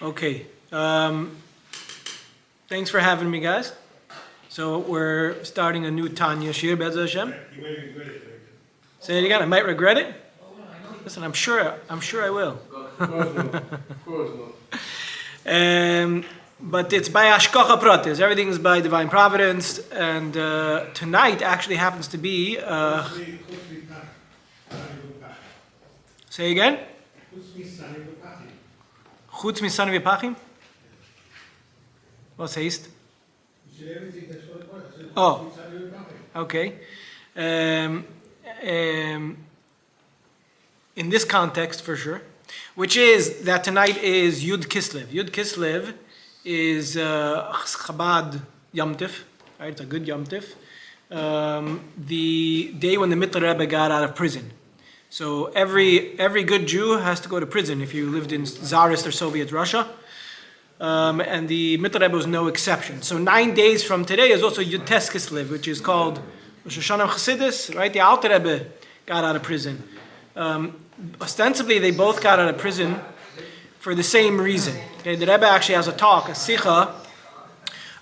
Okay. Thanks for having me, guys. So we're starting a new Tanya Shir, Be'ez Hashem. You may regret it later. Say it again. I might regret it. Listen, I'm sure I will. Of course not. But it's by Hashgacha Pratis. Everything is by divine providence. And tonight actually happens to be. Say again. Chutz misani v'pachim. What says? Oh, okay. In this context, for sure, which is that tonight is Yud Kislev. Yud Kislev is Chabad Yom Tif, right? It's a good Yom Tif. The day when the Mittler Rebbe got out of prison. So every good Jew has to go to prison if you lived in Tsarist or Soviet Russia. And the Mittler Rebbe was no exception. So 9 days from today is also Yud Tes Kislev, which is called Rosh Hashanah Chassidus, right? The Alter Rebbe got out of prison. Ostensibly, they both got out of prison for the same reason. Okay, the Rebbe actually has a talk, a sicha,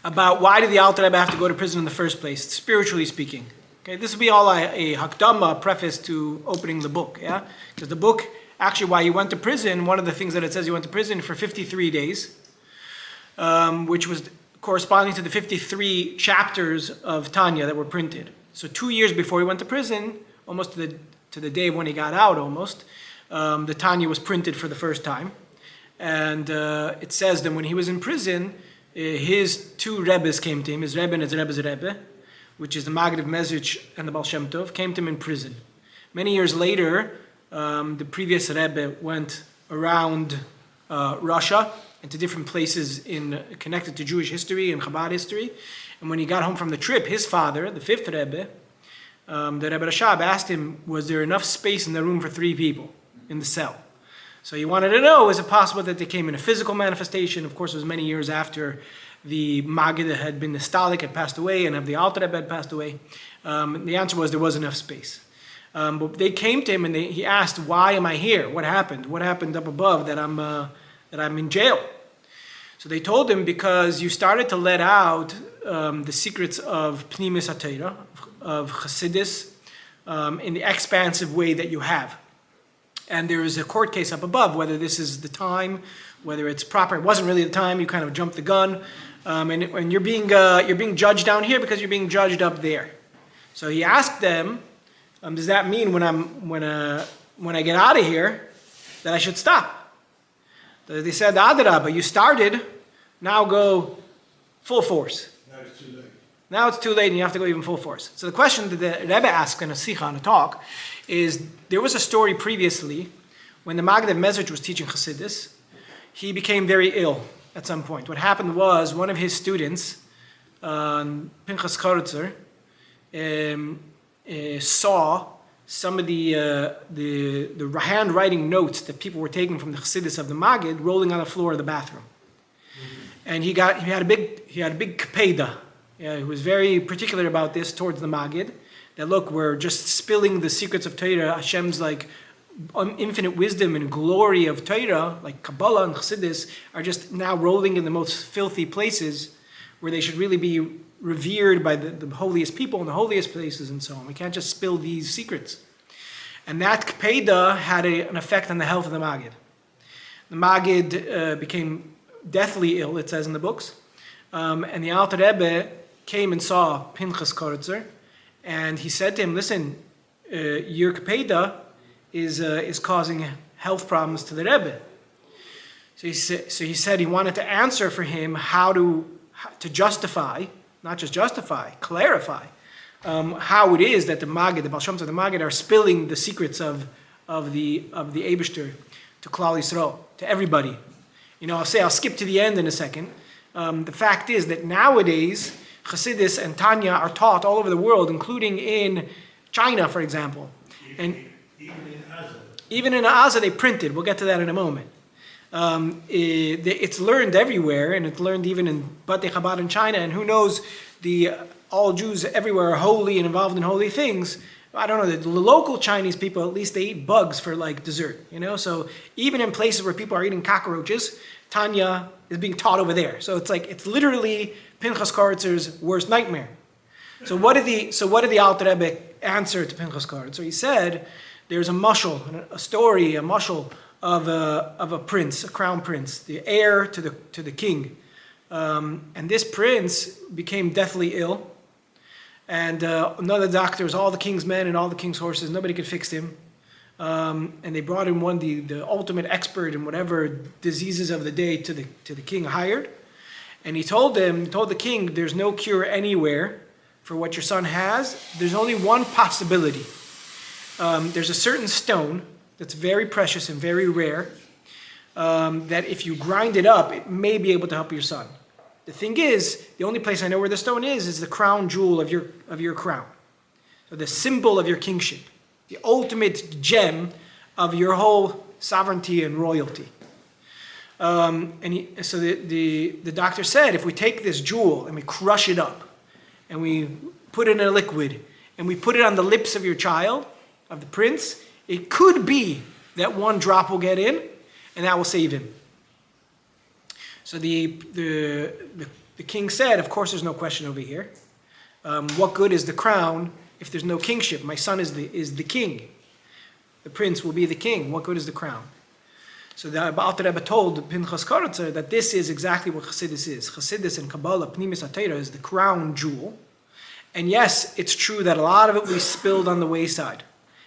about why did the Alter Rebbe have to go to prison in the first place, spiritually speaking. Okay, this will be all a hakdama, preface to opening the book, yeah? Because the book, actually, why he went to prison, one of the things that it says he went to prison for 53 days, which was corresponding to the 53 chapters of Tanya that were printed. So 2 years before he went to prison, almost to the day when he got out almost, the Tanya was printed for the first time. And it says that when he was in prison, his two Rebbes came to him, his Rebbe and his Rebbe's Rebbe, which is the Maggid of Mezrich and the Baal Shem Tov, came to him in prison. Many years later, the previous Rebbe went around Russia and to different places connected to Jewish history and Chabad history. And when he got home from the trip, his father, the fifth Rebbe, the Rebbe Rashab asked him, was there enough space in the room for 3 people in the cell? So he wanted to know, is it possible that they came in a physical manifestation? Of course, it was many years after the Maggid had been nostalgic, had passed away, and the Alter Rebbe had passed away. The answer was there was enough space. But they came to him and he asked, why am I here? What happened? What happened up above that I'm in jail? So they told him, because you started to let out the secrets of Pnimis HaTorah, of Chassidus, in the expansive way that you have. And there is a court case up above, whether this is the time, whether it's proper. It wasn't really the time, you kind of jumped the gun. And you're being judged down here because you're being judged up there. So he asked them, does that mean when I get out of here that I should stop? They said, Adarabah, you started, now go full force. Now it's too late and you have to go even full force. So the question that the Rebbe asked in a sicha, in a talk, is there was a story previously when the Maggid of Mezrich was teaching Chassidus. He became very ill at some point. What happened was one of his students, Pinchas Koritzer, saw some of the handwriting notes that people were taking from the Chassidus of the Maggid rolling on the floor of the bathroom. And he had a big kapeda. Yeah, he was very particular about this towards the Maggid. That look, we're just spilling the secrets of Torah, Hashem's like infinite wisdom and glory of Torah, like Kabbalah and Chassidus, are just now rolling in the most filthy places where they should really be revered by the holiest people in the holiest places and so on. We can't just spill these secrets. And that Kapeda had an effect on the health of the Maggid. The Maggid became deathly ill, it says in the books. And the Alter Rebbe came and saw Pinchas Koritzer, and he said to him, listen, your Kapeda is causing health problems to the Rebbe. So he said he wanted to answer for him how to justify, not just justify, clarify how it is that the Maggid, the Baal Shem Tov, the Maggid are spilling the secrets of the Eibishter to Klal Yisrael, to everybody. I'll skip to the end in a second. The fact is that nowadays Chassidus and Tanya are taught all over the world, including in China, for example. And even in Aza they printed. We'll get to that in a moment. It's learned everywhere, and it's learned even in Batei Chabad in China. And who knows, all Jews everywhere are holy and involved in holy things. I don't know, the local Chinese people, at least they eat bugs for like dessert, So even in places where people are eating cockroaches, Tanya is being taught over there. So it's literally Pinchas Koritzer's worst nightmare. So what did the Alter Rebbe answer to Pinchas Koritzer? He said, there's a mashal, a story, a mashal of a prince, a crown prince, the heir to the king. And this prince became deathly ill. And none of the doctors, all the king's men and all the king's horses, nobody could fix him. And they brought in the ultimate expert in whatever diseases of the day to the king hired. And he told the king, there's no cure anywhere for what your son has. There's only one possibility. There's a certain stone that's very precious and very rare, that if you grind it up, it may be able to help your son. The thing is, the only place I know where the stone is the crown jewel of your crown. So the symbol of your kingship, the ultimate gem of your whole sovereignty and royalty. So the doctor said, if we take this jewel and we crush it up, and we put it in a liquid, and we put it on the lips of your child, of the prince, it could be that one drop will get in, and that will save him. So the king said, of course there's no question over here. What good is the crown if there's no kingship? My son is the king. The prince will be the king. What good is the crown? So the Alter Rebbe told Pinchas Koritzer that this is exactly what Chassidus is. Chassidus and Kabbalah, Pnimis HaTorah, is the crown jewel. And yes, it's true that a lot of it we spilled on the wayside.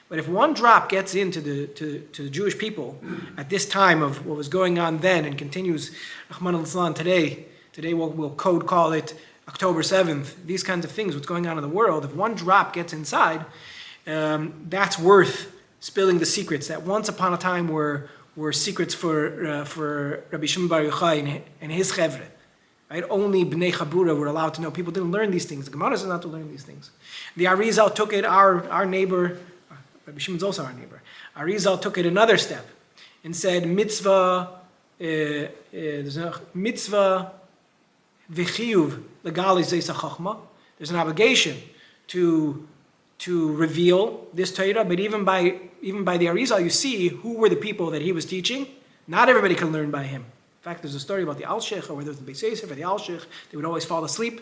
But if one drop gets into the Jewish people at this time of what was going on then and continues, Rahman al-Islam, today we'll code call it October 7th, these kinds of things, what's going on in the world, if one drop gets inside, that's worth spilling the secrets that once upon a time were secrets for Rabbi Shimon Bar Yochai and his chevre. Right? Only Bnei Chabura were allowed to know. People didn't learn these things. The Gemara is not to learn these things. The Ariel took it, our neighbor, Rabbi Shimon's also our neighbor. Ariel took it another step and said, mitzvah v'chiyuv legali zeis hachachma. There's an obligation to reveal this Torah, but even by the Ariel, you see who were the people that he was teaching. Not everybody can learn by him. In fact, there's a story about the Alshech, or whether it was the Beis Yosef or the Alshech, they would always fall asleep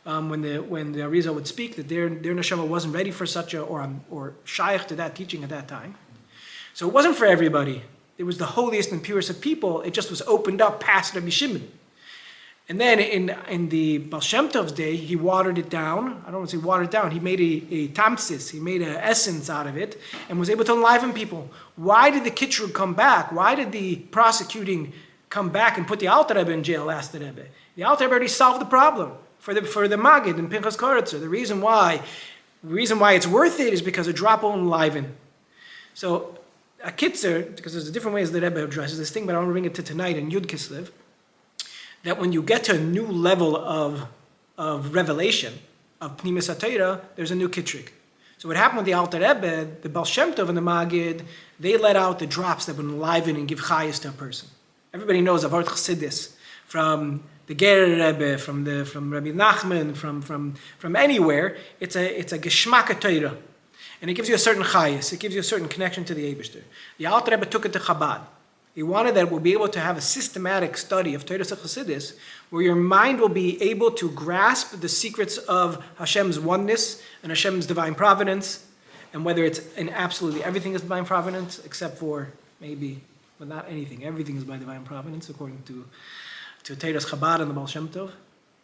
when the Ariel would speak, that their neshama wasn't ready for such or shaykh to that teaching at that time. So it wasn't for everybody. It was the holiest and purest of people. It just was opened up past Rabbi Shimon. And then in the Baal Shem Tov's day, he watered it down. I don't want to say watered it down. He made a tamsis. He made an essence out of it and was able to enliven people. Why did the Kitrug come back? Why did the prosecuting come back and put the Alter Rebbe in jail, asked the Rebbe? The Alter Rebbe already solved the problem for the Magid and Pinchas Koritzer. The reason why it's worth it is because a drop will enliven. So a kitzer, because there's different ways the Rebbe addresses this thing, but I want to bring it to tonight in Yud Kislev, that when you get to a new level of revelation, of Pnimis HaTorah, there's a new kitrig. So what happened with the Alter Rebbe, the Baal Shem Tov and the Magid, they let out the drops that would enliven and give chayas to a person. Everybody knows Avot Chassidus, from the Ger Rebbe, from Rabbi Nachman, from anywhere. It's a geschmack Torah, and it gives you a certain chayas. It gives you a certain connection to the Eibishter. The Alter Rebbe took it to Chabad. He wanted that we'll be able to have a systematic study of Torah Chassidus, where your mind will be able to grasp the secrets of Hashem's oneness and Hashem's divine providence, and whether it's in absolutely everything is divine providence, except for maybe, but not anything. Everything is by divine providence, according to Torah's Chabad and the Baal Shem Tov,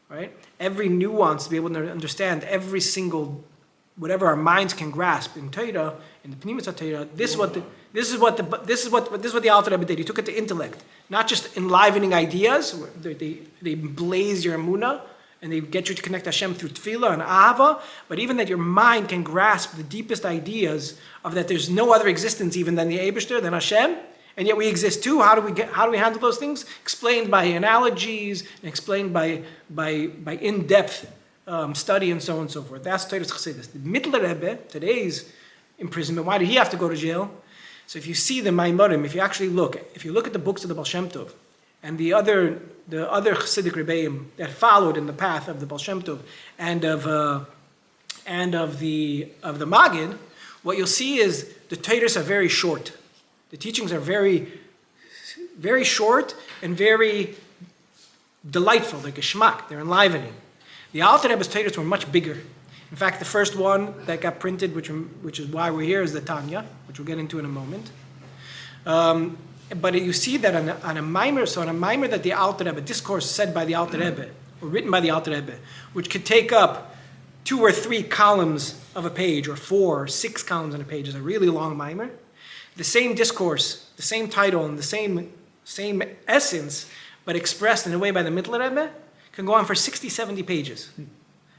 right? Every nuance to be able to understand every single, whatever our minds can grasp in Torah, in the Pnimis HaTorah. This is what the Alter Rebbe did. He took it to intellect, not just enlivening ideas. They blaze your emunah and they get you to connect Hashem through tefillah and ahava, but even that your mind can grasp the deepest ideas of that there's no other existence even than the Eibishter, than Hashem. And yet we exist too. How do we handle those things? Explained by analogies and explained by in-depth study and so on and so forth. That's Torah's Chassidus. The Mittler Rebbe, today's imprisonment, why did he have to go to jail? So if you see the Maimarim, if you look at the books of the Baal Shem Tov and the other Chassidic Rebbeim that followed in the path of the Baal Shem Tov and of the Magid, what you'll see is the Torahs are very short. The teachings are very, very short and very delightful, like a geschmack. They're enlivening. The Alter Rebbe's Torahs were much bigger. In fact, the first one that got printed, which is why we're here, is the Tanya, which we'll get into in a moment. But you see that on a mimer, so on a mimer that the Alter Rebbe, discourse said by the Alter Rebbe, or written by the Alter Rebbe, which could take up 2 or 3 columns of a page, or 4 or 6 columns on a page, is a really long mimer. The same discourse, the same title, and the same essence, but expressed in a way by the Mittler Rebbe, can go on for 60, 70 pages.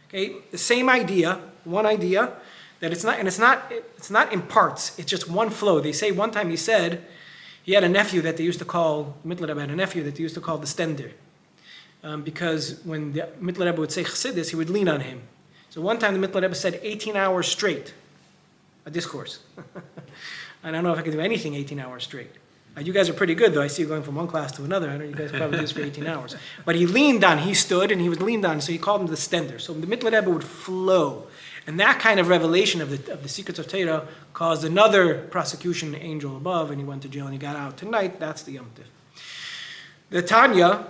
Okay, the same idea, one idea, that it's not in parts. It's just one flow. They say one time he said he had a nephew that they used to call, Mittler Rebbe had a nephew that they used to call the Stender, because when the Mittler Rebbe would say Chassidus, he would lean on him. So one time the Mittler Rebbe said 18 hours straight, a discourse. I don't know if I can do anything 18 hours straight. You guys are pretty good, though. I see you going from one class to another. I know you guys probably do this for 18 hours. But he stood, and he was leaned on, so he called him the Stender. So the Mittler Rebbe would flow. And that kind of revelation of the secrets of Torah caused another prosecution angel above, and he went to jail, and he got out. Tonight, that's the Yom Tif. The Tanya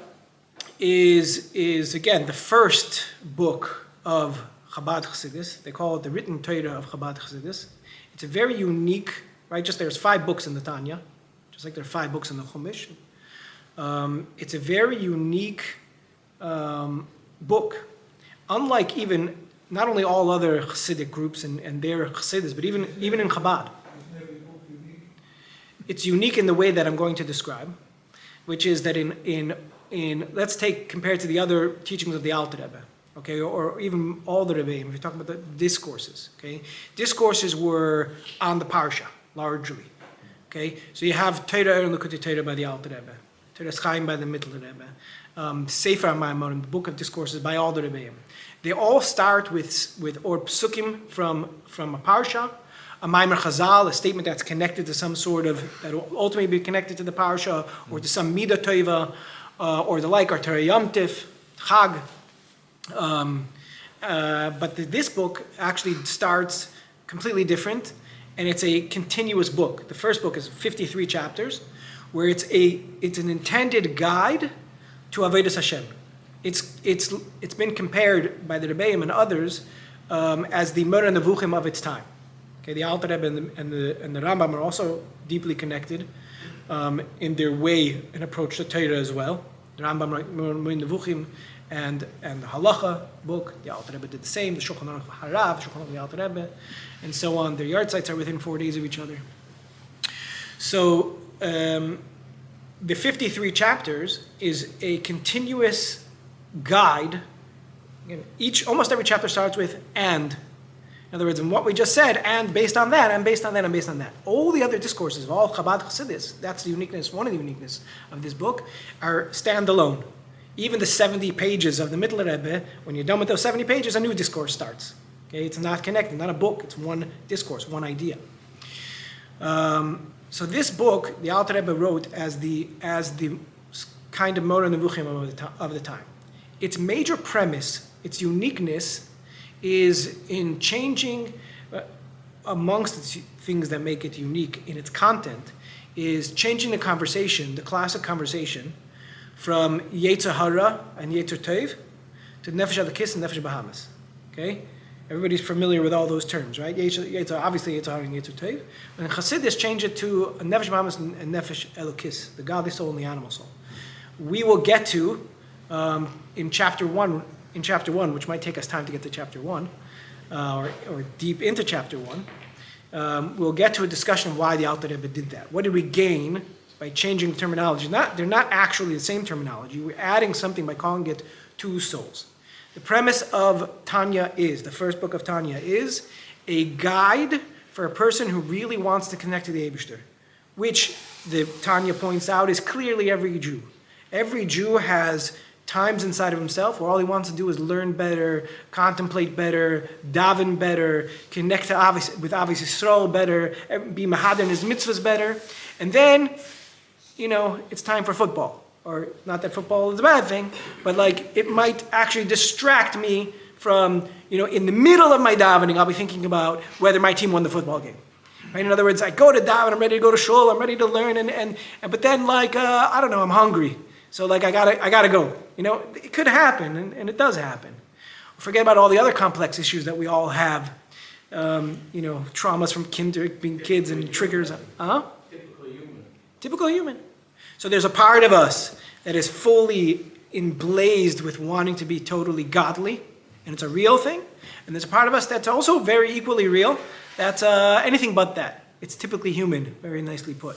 is again, the first book of Chabad Chassidus. They call it the written Torah of Chabad Chassidus. It's a very unique, right? Just there's 5 books in the Tanya, just like there are 5 books in the Chumash. It's a very unique book. Unlike even, not only all other Chassidic groups and their Chassidus, but even in Chabad. It's unique in the way that I'm going to describe, which is that in let's take, compared to the other teachings of the Alter Rebbe, okay, or even all the Rebbeim, if you're talking about the discourses, okay? Discourses were on the Parsha, largely. Okay, so you have Torah and Likutei Torah by the Alter Rebbe, Torah Chaim by the Mittler Rebbe, Sefer HaMaimorim, the book of discourses by all the Rebbeim. They all start with or psukim from a parsha, a Maimer Chazal, a statement that's connected to some sort of, that will ultimately be connected to the parsha, or to some Midah Tova, or the like, or Torah Yom Tif, Chag. But this book actually starts completely different. And it's a continuous book. The first book is 53 chapters, where it's an intended guide to Avodas Hashem. It's been compared by the Rebbeim and others as the Moreh Nevuchim of its time. Okay, the Alter Rebbe and the Rambam are also deeply connected in their way and approach to Torah as well. The Rambam wrote Moreh Nevuchim and the Halacha book, the Alter Rebbe did the same, the Shulchan Aruch Harav, Shulchan Aruch the Alter Rebbe, and so on. Their yard sites are within 4 days of each other. So the 53 chapters is a continuous guide. Again, almost every chapter starts with "and." In other words, in what we just said, and based on that, and based on that, and based on that. All the other discourses of all Chabad Chassidus, that's the uniqueness, one of the uniqueness of this book, are standalone. Even the 70 pages of the Mittler Rebbe, when you're done with those 70 pages, a new discourse starts. Okay, it's not connected, not a book. It's one discourse, one idea. So this book, the Alter Rebbe wrote as the kind of Moreh Nevuchim of the time. Its major premise, its uniqueness, is in changing, amongst the things that make it unique in its content, is changing the conversation, the classic conversation, from Yetzer Hara and Yetzer Tov to Nefesh Elokis and Nefesh Bahamas. Okay? Everybody's familiar with all those terms, right? Obviously Yetzer Hara and Yetzer Tov. And Chassidus change it to Nefesh Bahamas and Nefesh Elokis, the godly soul and the animal soul. We will get to, in chapter 1, which might take us time to get to chapter 1, or deep into chapter 1, we'll get to a discussion of why the Alter Rebbe did that. What did we gain by changing the terminology? They're not actually the same terminology. We're adding something by calling it 2 souls. The premise of Tanya the first book of Tanya is a guide for a person who really wants to connect to the Eibishter, which the Tanya points out is clearly every Jew. Every Jew has times inside of himself where all he wants to do is learn better, contemplate better, daven better, connect with Avis Yisrael better, be mahader in his mitzvahs better, and then, it's time for football. Or not that football is a bad thing, but like it might actually distract me from, in the middle of my davening, I'll be thinking about whether my team won the football game. Right? In other words, I go to daven, I'm ready to go to shul, I'm ready to learn, but then I don't know, I'm hungry. So I gotta go. It could happen, and it does happen. Forget about all the other complex issues that we all have. Traumas from being kids and triggers. Typical human. So there's a part of us that is fully emblazed with wanting to be totally godly, and it's a real thing. And there's a part of us that's also very equally real, that's anything but that. It's typically human, very nicely put.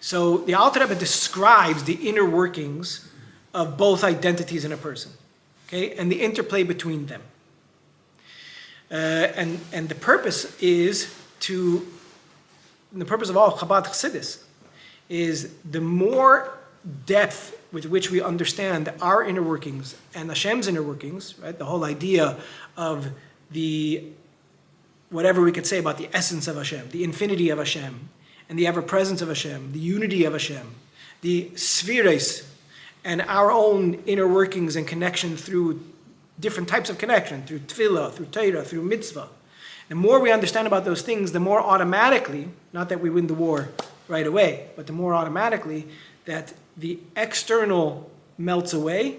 So the Alter Rebbe describes the inner workings of both identities in a person, okay, and the interplay between them. And the purpose the purpose of all Chabad Chassidus is the more depth with which we understand our inner workings and Hashem's inner workings, right? The whole idea of whatever we could say about the essence of Hashem, the infinity of Hashem, and the ever-presence of Hashem, the unity of Hashem, the spheres, and our own inner workings and connection through different types of connection, through tefillah, through Torah, through mitzvah. The more we understand about those things, the more automatically, not that we win the war right away, but the more automatically that the external melts away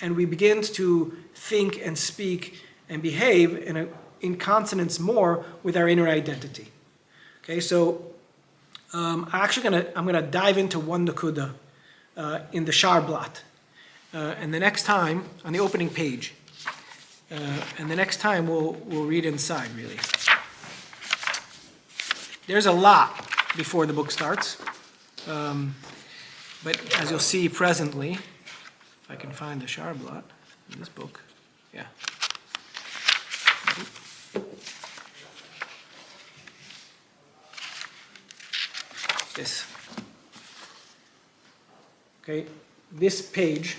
and we begin to think and speak and behave in consonance more with our inner identity. Okay, so I'm gonna dive into one nakuda in the Sharblat. And the next time, on the opening page, and the next time we'll read inside, really. There's a lot before the book starts, but as you'll see presently, if I can find the Sharblat in this book, yeah. This. Okay, this page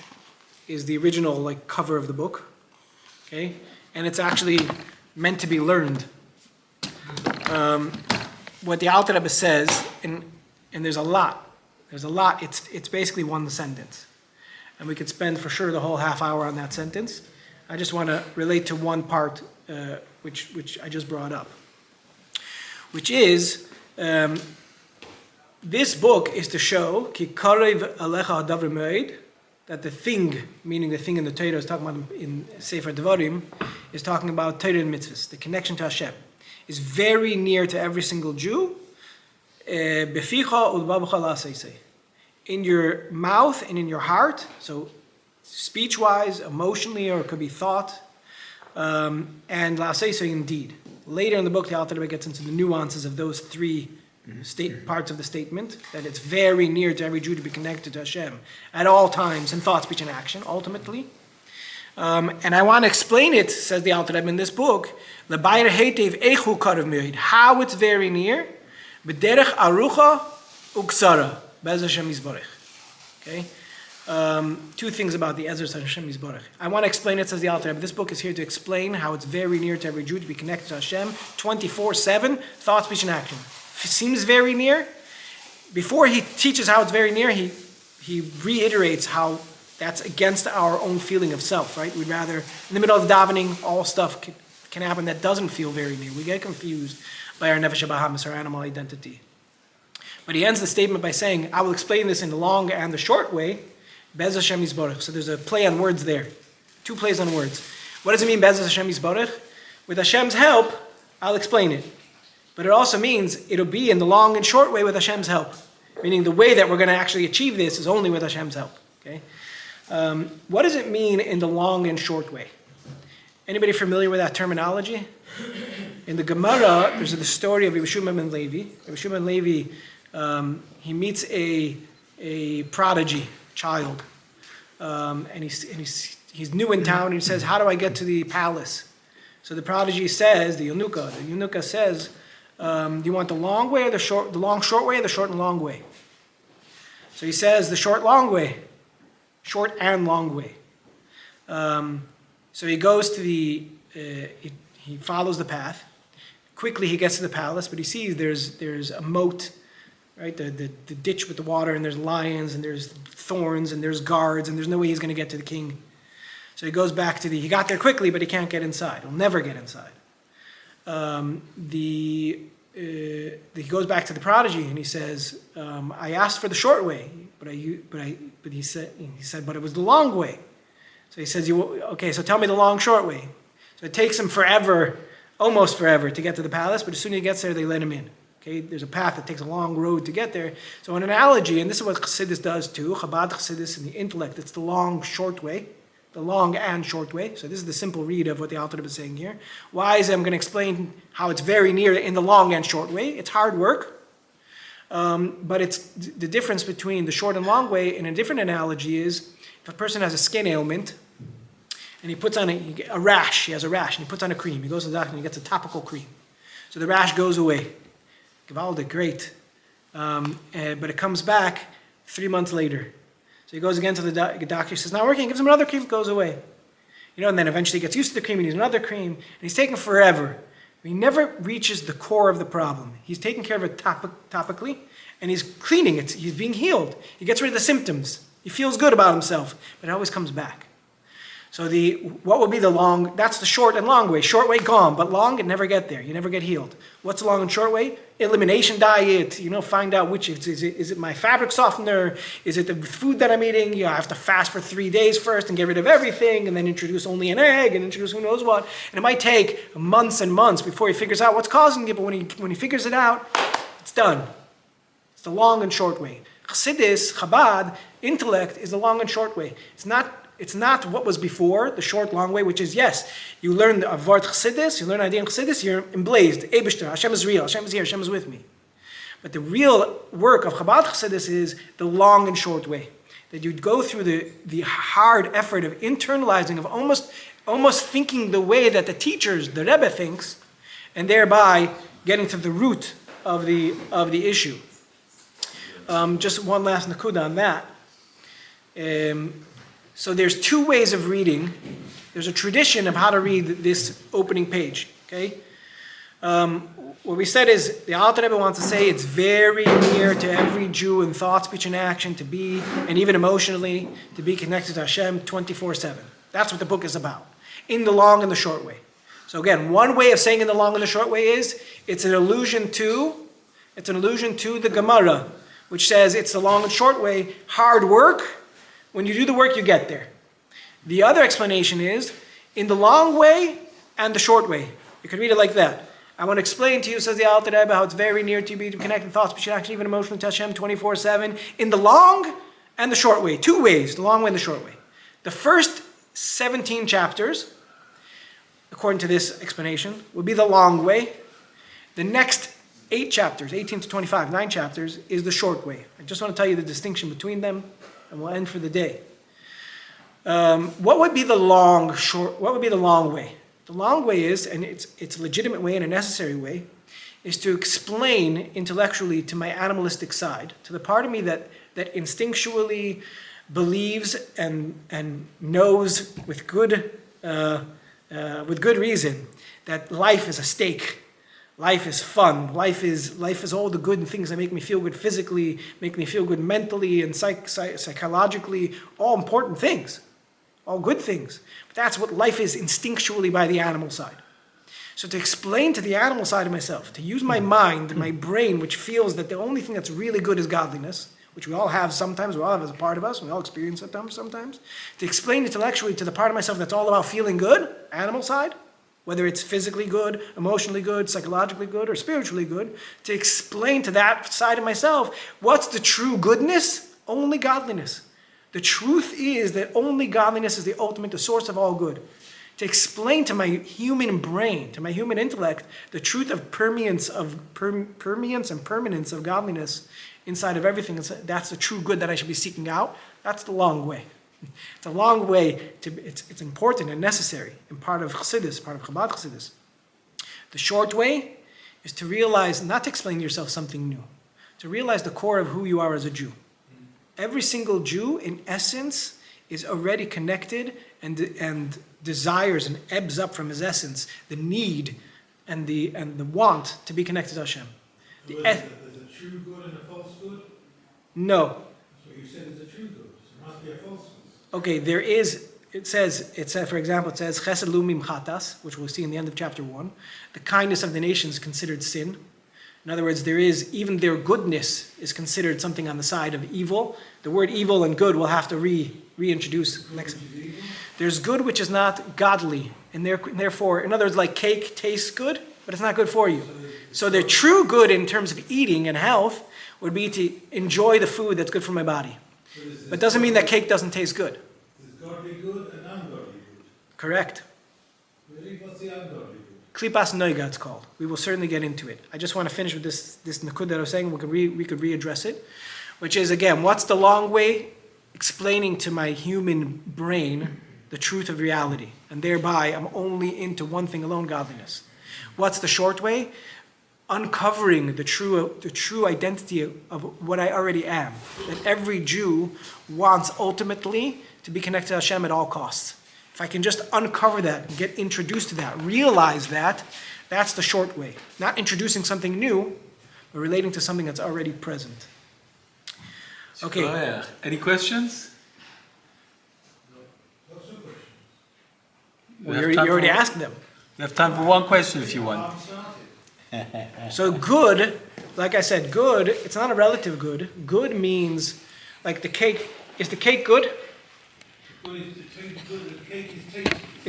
is the original cover of the book, okay, and it's actually meant to be learned. What the Alter Rebbe says, and there's a lot. It's basically one sentence, and we could spend for sure the whole half hour on that sentence. I just want to relate to one part, which I just brought up, which is. This book is to show Ki karev alecha hadavar me'od, that the thing, meaning the thing in the Torah is talking about in Sefer Devarim, is talking about Torah and mitzvahs, the connection to Hashem, is very near to every single Jew. Beficha ulvavucha la'aseisei, in your mouth and in your heart, so speech-wise, emotionally, or it could be thought, and la'aseisei indeed. Later in the book, the Alter Rebbe gets into the nuances of those three parts of the statement, that it's very near to every Jew to be connected to Hashem at all times in thought, speech, and action, ultimately. And I want to explain it, says the Alter Rebbe in this book, how it's very near, b'derech arucha uksara, bez Hashem yisborech. Okay? Two things about the Ezra Hashem yisborech. I want to explain it, says the Alter Rebbe. This book is here to explain how it's very near to every Jew to be connected to Hashem 24/7, thought, speech, and action. It seems very near. Before he teaches how it's very near, he reiterates how that's against our own feeling of self, right? We'd rather, in the middle of davening, all stuff can happen that doesn't feel very near. We get confused by our nefesh habahamis, our animal identity. But he ends the statement by saying, I will explain this in the long and the short way, Bez Hashem Yisborech. So there's a play on words there. Two plays on words. What does it mean, Bez Hashem Yisborech? With Hashem's help, I'll explain it. But it also means it'll be in the long and short way with Hashem's help. Meaning the way that we're going to actually achieve this is only with Hashem's help. Okay? What does it mean in the long and short way? Anybody familiar with that terminology? In the Gemara, there's the story of Yeshua ben Levi. Yeshua ben Levi, he meets a prodigy child. And he's new in town, and he says, how do I get to the palace? So the prodigy says, the eunucha says, do you want the long way or the long short way or the short and long way? So he says the short long way, short and long way. So he goes to he follows the path. Quickly he gets to the palace, but he sees there's a moat, right? The ditch with the water, and there's lions, and there's thorns, and there's guards, and there's no way he's going to get to the king. So he goes back to he got there quickly, but he can't get inside. He'll never get inside. He goes back to the prodigy and he says, I asked for the short way, but he said, but it was the long way. So he says, okay, so tell me the long, short way. So it takes him forever, almost forever, to get to the palace, but as soon as he gets there, they let him in. Okay, there's a path that takes a long road to get there. So an analogy, and this is what Chassidus does too, Chabad Chassidus in the intellect, it's the long, short way. The long and short way. So this is the simple read of what the Alter Rebbe is saying here. Why is it? I'm going to explain how it's very near in the long and short way. It's hard work, but it's the difference between the short and long way. In a different analogy is if a person has a skin ailment and he puts on a rash, he has a rash, and he puts on a cream. He goes to the doctor and he gets a topical cream. So the rash goes away. Gewaldig, great. But it comes back 3 months later. So he goes again to the doctor, he says, not working, gives him another cream, it goes away. And then eventually he gets used to the cream, he needs another cream, and he's taking forever. He never reaches the core of the problem. He's taking care of it topically, and he's cleaning it, he's being healed. He gets rid of the symptoms. He feels good about himself, but it always comes back. So what would be the long, that's the short and long way. Short way, gone, but long, it never get there. You never get healed. What's the long and short way? Elimination diet, find out which, is it my fabric softener? Is it the food that I'm eating? I have to fast for 3 days first and get rid of everything and then introduce only an egg and introduce who knows what. And it might take months and months before he figures out what's causing it, but when he figures it out, it's done. It's the long and short way. Chassidus, Chabad, intellect is the long and short way. It's not what was before, the short, long way, which is, yes, you learn the Avart Chassidus, you learn idea in Chassidus, you're emblazed, Eibishter, Hashem is real, Hashem is here, Hashem is with me. But the real work of Chabad Chassidus is the long and short way. That you'd go through the hard effort of internalizing, of almost thinking the way that the teachers, the Rebbe thinks, and thereby getting to the root of the issue. Just one last nakuda on that. So there's 2 ways of reading. There's a tradition of how to read this opening page. Okay, what we said is the Alter Rebbe wants to say it's very near to every Jew in thought, speech, and action to be, and even emotionally, to be connected to Hashem 24/7. That's what the book is about, in the long and the short way. So again, one way of saying in the long and the short way is it's an allusion to the Gemara, which says it's the long and short way. Hard work. When you do the work, you get there. The other explanation is in the long way and the short way. You could read it like that. I want to explain to you, says the Alter Rebbe, how it's very near to be connected thoughts, speech, action, even emotionally to Hashem 24/7. In the long and the short way. 2 ways, the long way and the short way. The first 17 chapters, according to this explanation, would be the long way. The next 8 chapters, 18 to 25, 9 chapters, is the short way. I just want to tell you the distinction between them. And we'll end for the day. What would be the long way? The long way is, and it's a legitimate way and a necessary way, is to explain intellectually to my animalistic side, to the part of me that instinctually believes and knows with good reason that life is a stake. Life is fun. Life is all the good things that make me feel good physically, make me feel good mentally and psychologically, all important things, all good things. But that's what life is instinctually by the animal side. So to explain to the animal side of myself, to use my mind, my brain, which feels that the only thing that's really good is godliness, which we all have sometimes, we all have as a part of us, we all experience it sometimes, to explain intellectually to the part of myself that's all about feeling good, animal side, whether it's physically good, emotionally good, psychologically good, or spiritually good, to explain to that side of myself, what's the true goodness? Only godliness. The truth is that only godliness is the ultimate, the source of all good. To explain to my human brain, to my human intellect, the truth of permeance and permanence of godliness inside of everything, that's the true good that I should be seeking out. That's the long way. It's a long way. It's important and necessary and part of Chassidus, part of Chabad Chassidus. The short way is to realize, not to explain to yourself something new, to realize the core of who you are as a Jew. Every single Jew, in essence, is already connected and desires and ebbs up from his essence the need and the want to be connected to Hashem. So is a true good and a false good? No. So you said it's a true good. So it must be a false good. Okay, there is it says, for example, it says, Chesed lumim chatas, which we'll see in the end of chapter 1. The kindness of the nations is considered sin. In other words, even their goodness is considered something on the side of evil. The word evil and good we'll have to reintroduce next. There's good which is not godly, and therefore, in other words, like cake tastes good, but it's not good for you. So the true good in terms of eating and health would be to enjoy the food that's good for my body. But doesn't mean that cake doesn't taste good. Is godly good and ungodly good? Correct. Really? What's the ungodly good? Klipas noiga it's called. We will certainly get into it. I just want to finish with this nakud that I was saying. We could readdress it, which is, again, what's the long way? Explaining to my human brain the truth of reality. And thereby, I'm only into one thing alone, godliness. What's the short way? Uncovering the true identity of what I already am. That every Jew wants ultimately to be connected to Hashem at all costs. If I can just uncover that and get introduced to that, realize that, that's the short way. Not introducing something new, but relating to something that's already present. Okay. Oh, yeah. Any questions? What's the question? Well, you already asked them. We have time for one question if you want. I'm started. So good, like I said, good, it's not a relative good. Good means, like the cake, is the cake good? Well, if the cake is good, the cake is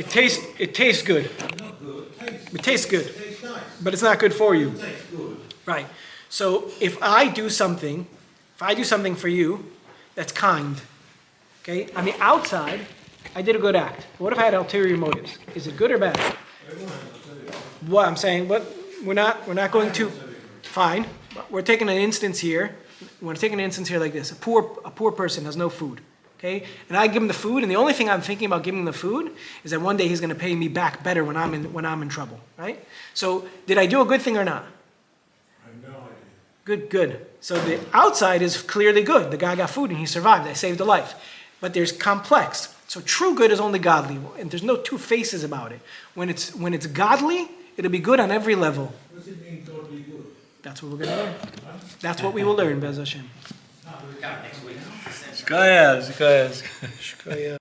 tasty. It tastes good. Not good. It tastes good, It tastes nice. but it's not good for you. It tastes good. Right. So if I do something for you that's kind, okay, on the outside, I did a good act. What if I had ulterior motives? Is it good or bad? Everyone will tell you. What I'm saying, we're not going to, fine, but we're taking an instance here. We're taking an instance here like this. A poor person has no food, okay? And I give him the food, and the only thing I'm thinking about giving him the food is that one day he's going to pay me back better when I'm in trouble, right? So did I do a good thing or not? I have no idea. Good. So the outside is clearly good. The guy got food and he survived. I saved a life. But there's complex. So true good is only godly, and there's no two faces about it. When it's godly, it'll be good on every level. What does it mean godly good? That's what we're going to learn. That's what we will learn, Bez Hashem. Shkoyach.